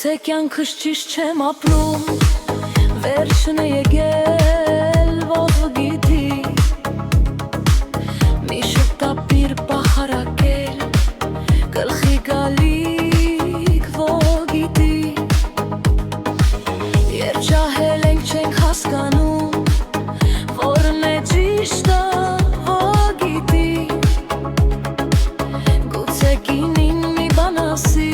Գուցե կյանքս ճիշտ չեմ ապրում, վերջն է եկել, ով գիտի, մի շտապիր պախարակել, գլխի գալիք, ով գիտի, երջահել ենք չենք հասկանում, որն է ճիշտը, ով գիտի, գուցե կինին մի բան ասի,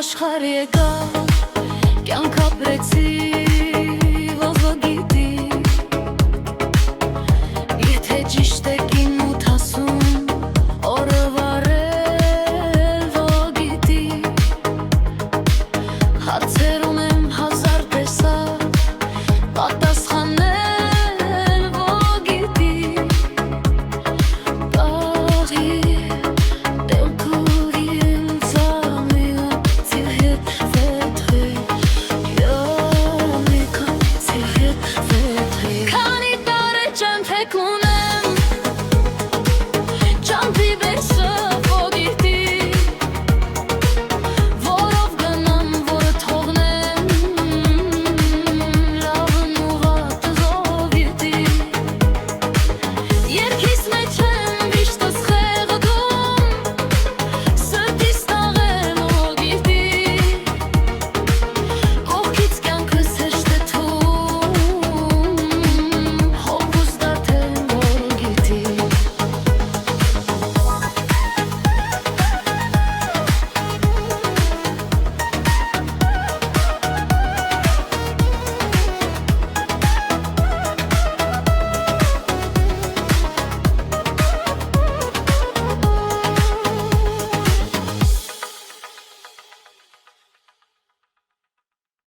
Աշխարհ եկա, կյանք ապրեցի